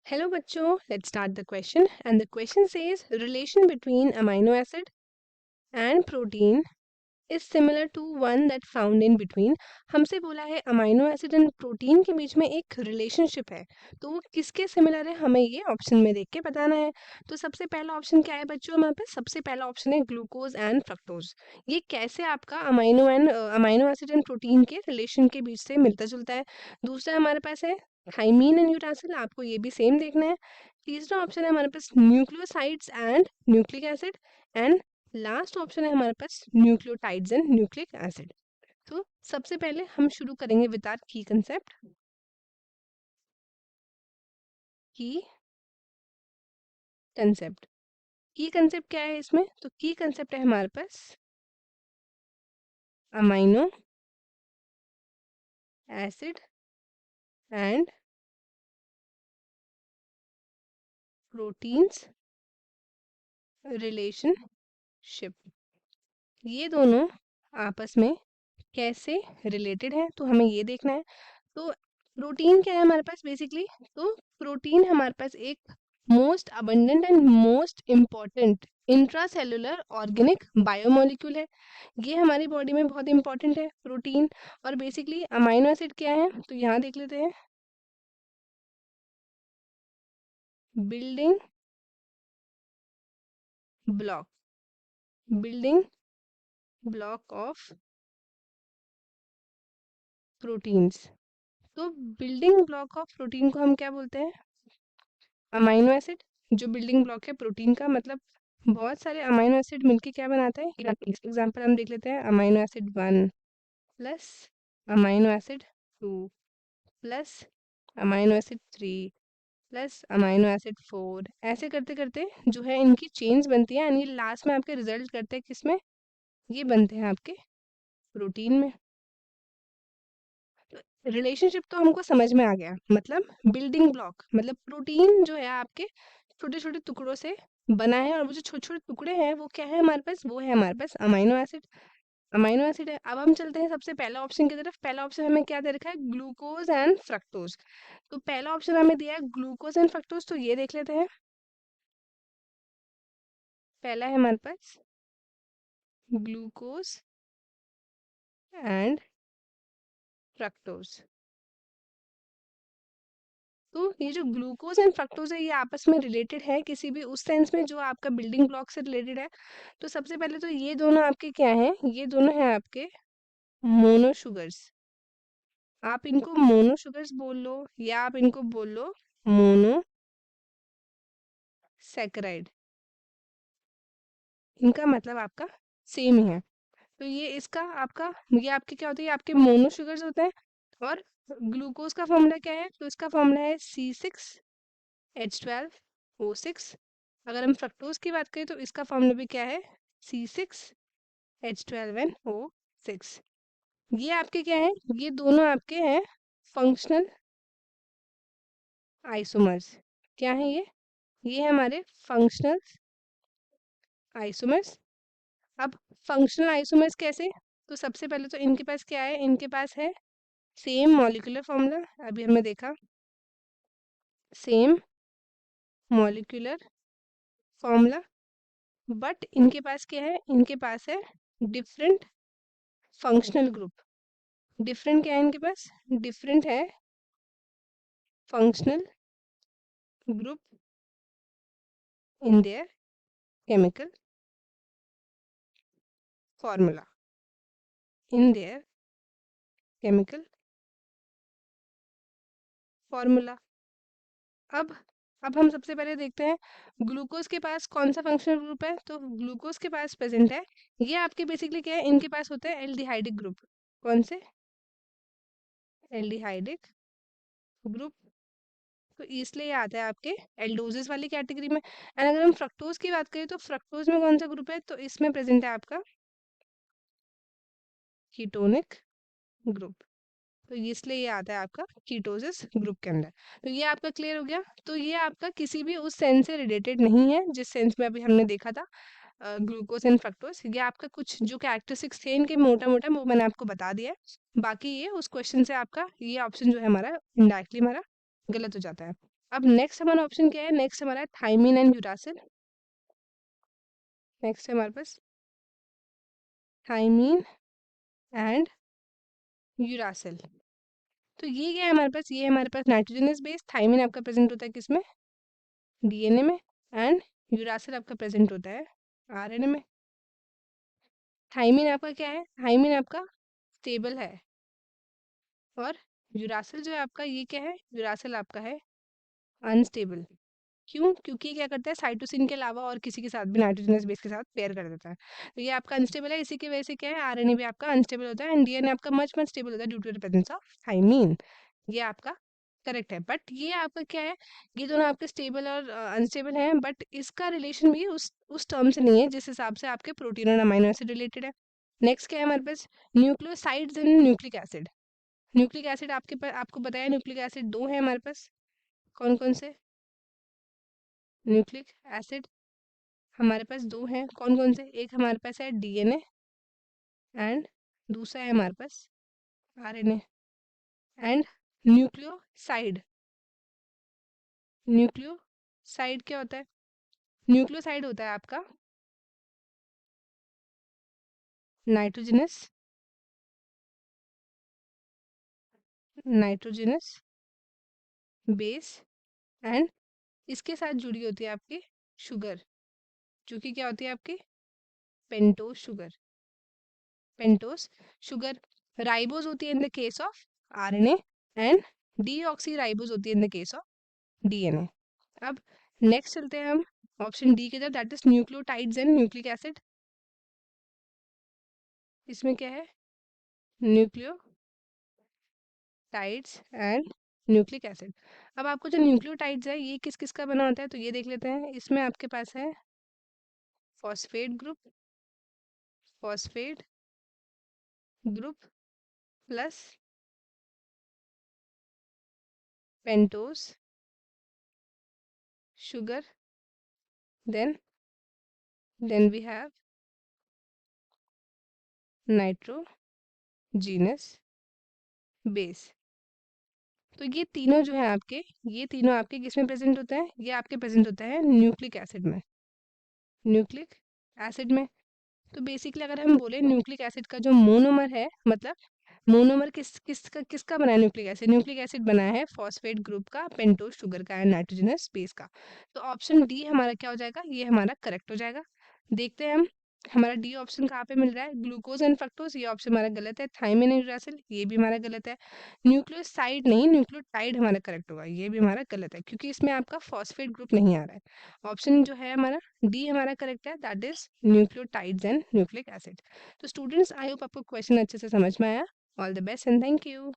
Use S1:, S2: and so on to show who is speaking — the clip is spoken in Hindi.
S1: Hello बच्चों, let's start the question and the question says relation between amino acid and protein is similar to one that found in between. हमसे बोला है अमाइनो एसिड एंड प्रोटीन के बीच में एक रिलेशनशिप है, तो वो किसके सिमिलर है हमें ये ऑप्शन में देख के बताना है। तो सबसे पहला ऑप्शन क्या है बच्चों हमारे पास? सबसे पहला ऑप्शन है ग्लूकोज एंड फ्रक्टोज। ये कैसे आपका अमाइनो एसिड एंड प्रोटीन के रिलेशन के बीच से मिलता जुलता है। दूसरा हमारे पास है थाइमीन एंड यूरासिल, आपको ये भी सेम देखना है। तीसरा ऑप्शन है हमारे पास nucleosides and nucleic acid and last option है हमारे पास न्यूक्लियोटाइड्स एंड न्यूक्लिक एसिड। तो सबसे पहले हम शुरू करेंगे विद आवर की कंसेप्ट। की कंसेप्ट की कंसेप्ट क्या है इसमें? तो की कंसेप्ट है हमारे पास amino acid and proteins relationship. ये दोनों आपस में कैसे रिलेटेड है तो हमें ये देखना है। तो प्रोटीन क्या है हमारे पास बेसिकली? तो प्रोटीन हमारे पास एक most abundant and most important intracellular organic biomolecule है। ये हमारी बॉडी में बहुत इंपॉर्टेंट है प्रोटीन। और बेसिकली अमाइनो एसिड क्या है तो यहाँ देख लेते हैं। Building block, building block of proteins. तो बिल्डिंग ब्लॉक ऑफ प्रोटीन को हम क्या बोलते हैं? Amino acid. जो बिल्डिंग ब्लॉक है प्रोटीन का, मतलब बहुत सारे अमाइनो एसिड मिलके क्या बनाता है। एग्जांपल हम देख लेते हैं, amino acid 1 plus amino acid 2 plus amino acid 3 plus amino acid 4। ऐसे करते करते जो है इनकी चेन्स बनती है यानी लास्ट में आपके रिजल्ट करते हैं किसमें? ये बनते हैं आपके प्रोटीन में। रिलेशनशिप तो हमको समझ में आ गया, मतलब बिल्डिंग ब्लॉक मतलब प्रोटीन जो है आपके छोटे छोटे टुकड़ों से बना है और वो जो छोटे छोटे टुकड़े हैं वो क्या है हमारे पास? वो है हमारे पास अमाइनो एसिड। अमाइनो एसिड है। अब हम चलते हैं सबसे पहला ऑप्शन की तरफ। पहला ऑप्शन हमें क्या दे रखा है? Glucose and fructose. तो पहला ऑप्शन हमें दिया है ग्लूकोज एंड फ्रक्टोज, तो ये देख लेते हैं। पहला है हमारे पास ग्लूकोज एंड फ्रक्टोज। तो ये जो ग्लूकोज एंड फ्रक्टोज है ये आपस में रिलेटेड है किसी भी उस सेंस में जो आपका बिल्डिंग ब्लॉक से रिलेटेड है। तो सबसे पहले तो ये दोनों आपके क्या हैं? ये दोनों हैं आपके मोनो शुगर्स। आप इनको मोनो शुगर्स बोल लो या आप इनको बोल लो मोनो सैकराइड। इनका मतलब आपका सेम ही है। तो ये इसका आपका ये आपके क्या होते हैं? ये आपके मोनो शुगर्स होते हैं। और ग्लूकोज का फॉर्मूला क्या है? तो इसका फॉर्मूला है C6H12O6। अगर हम फ्रक्टोज की बात करें तो इसका फॉर्मूला भी क्या है? C6H12NO6। ये आपके क्या है? ये दोनों आपके हैं फंक्शनल आइसोमर्स। क्या है ये? ये है हमारे फंक्शनल आइसोमर्स। अब फंक्शनल आइसोमर्स कैसे? तो सबसे पहले तो इनके पास क्या है? इनके पास है सेम मॉलिक्यूलर फॉर्मूला। अभी हमने देखा सेम मॉलिक्यूलर फॉर्मूला, बट इनके पास क्या है? इनके पास है डिफरेंट फंक्शनल ग्रुप। डिफरेंट क्या है इनके पास? डिफरेंट है functional group in their chemical formula, in their chemical formula. अब अब हम सबसे पहले देखते हैं ग्लूकोज के पास कौन सा फंक्शनल ग्रुप है। तो ग्लूकोज के पास प्रेजेंट है, ये आपके बेसिकली क्या है? इनके पास होता है एल्डिहाइडिक ग्रुप। कौन से? Aldehydic group. तो इसलिए ये आता है आपके एल्डोजेस वाली कैटेगरी में। एंड अगर हम फ्रक्टोज की बात करें तो फ्रक्टोज में कौन सा ग्रुप है? तो इसमें प्रेजेंट है आपका कीटोनिक ग्रुप। तो इसलिए ये आता है आपका कीटोसिस ग्रुप के अंदर। तो ये आपका क्लियर हो गया। तो ये आपका किसी भी उस सेंस से रिलेटेड नहीं है जिस सेंस में अभी हमने देखा था ग्लूकोज एंड फ्रक्टोज। ये आपका कुछ जो कैरेक्टरिस्टिक्स थे इनके मोटा मोटा वो मैंने आपको बता दिया है। बाकी ये उस क्वेश्चन से आपका ये ऑप्शन जो है हमारा इनडायरेक्टली हमारा गलत हो जाता है। अब नेक्स्ट हमारा ऑप्शन क्या है? नेक्स्ट हमारा है थायमिन एंड यूरासिल। नेक्स्ट है हमारे पास थायमिन एंड यूरासिल। तो ये क्या है हमारे पास? ये हमारे पास नाइट्रोजनस बेस। थायमिन आपका प्रेजेंट होता है किसमें? डीएनए में। एंड यूरासिल आपका प्रेजेंट होता है आरएनए में। थायमिन आपका क्या है? थायमिन आपका स्टेबल है, और यूरासिल जो है आपका, ये क्या है? यूरासिल आपका है अनस्टेबल। क्यों? क्योंकि क्या करता है, साइटोसिन के अलावा और किसी के साथ भी नाइट्रोजनस बेस के साथ पेयर कर देता है। तो ये आपका अनस्टेबल है, इसी की वजह से क्या है, आरएनए भी आपका अनस्टेबल होता है एंड डीएनए आपका मच मच स्टेबल होता है due to the presence of thymine. ये आपका करेक्ट है। बट ये आपका क्या है, ये दोनों आपके स्टेबल और अनस्टेबल हैं, बट इसका रिलेशन भी उस टर्म से नहीं है जिस हिसाब से आपके प्रोटीन और अमाइनो एसिड रिलेटेड है। नेक्स्ट क्या है हमारे पास? Nucleosides and nucleic acid. Nucleic acid आपको बताया, न्यूक्लिक एसिड दो है हमारे पास। कौन कौन से न्यूक्लिक एसिड हमारे पास? दो हैं। कौन कौन से? एक हमारे पास है डीएनए एंड दूसरा है हमारे पास आरएनए। एंड न्यूक्लियोसाइड, न्यूक्लियोसाइड क्या होता है? न्यूक्लियोसाइड होता है आपका नाइट्रोजनस नाइट्रोजनस बेस, एंड इसके साथ जुड़ी होती है आपकी शुगर, जो कि क्या होती है आपकी pentose sugar. Pentose sugar ribose होती है in the case of RNA, and deoxy ribose होती है in the case of DNA. अब नेक्स्ट चलते हैं हम ऑप्शन डी की तरफ, that is nucleotides and nucleic acid. इसमें क्या है? Nucleotides and nucleic acid. अब आपको जो न्यूक्लियोटाइड्स है, ये किस किस का बना होता है, तो ये देख लेते हैं। इसमें आपके पास है phosphate group, phosphate group plus pentose sugar, then we have nitrogenous base। तो ये तीनों जो है आपके, ये तीनों आपके किस में प्रेजेंट होता है? ये आपके प्रेजेंट होता है न्यूक्लिक एसिड में, न्यूक्लिक एसिड में। तो बेसिकली अगर हम बोले न्यूक्लिक एसिड का जो मोनोमर है, मतलब मोनोमर किसका बना है? न्यूक्लिक एसिड, न्यूक्लिक एसिड बना है फॉस्फेट ग्रुप का, पेंटोस शुगर का एंड नाइट्रोजनस बेस का। तो ऑप्शन डी हमारा क्या हो जाएगा? ये हमारा करेक्ट हो जाएगा। देखते हैं हम हमारा डी ऑप्शन कहाँ पे मिल रहा है। ग्लूकोज एंड फ्रक्टोज, ये ऑप्शन हमारा गलत है। थायमिन एंड यूरासिल, ये भी हमारा गलत है। न्यूक्लियोसाइड नहीं, न्यूक्लियोटाइड हमारा करेक्ट होगा, ये भी हमारा गलत है क्योंकि इसमें आपका फॉस्फेट ग्रुप नहीं आ रहा है। ऑप्शन जो है हमारा डी हमारा करेक्ट है, that is nucleotides and nucleic acid. तो स्टूडेंट्स, आई होप आपको क्वेश्चन अच्छे से समझ में आया। All the best and thank you.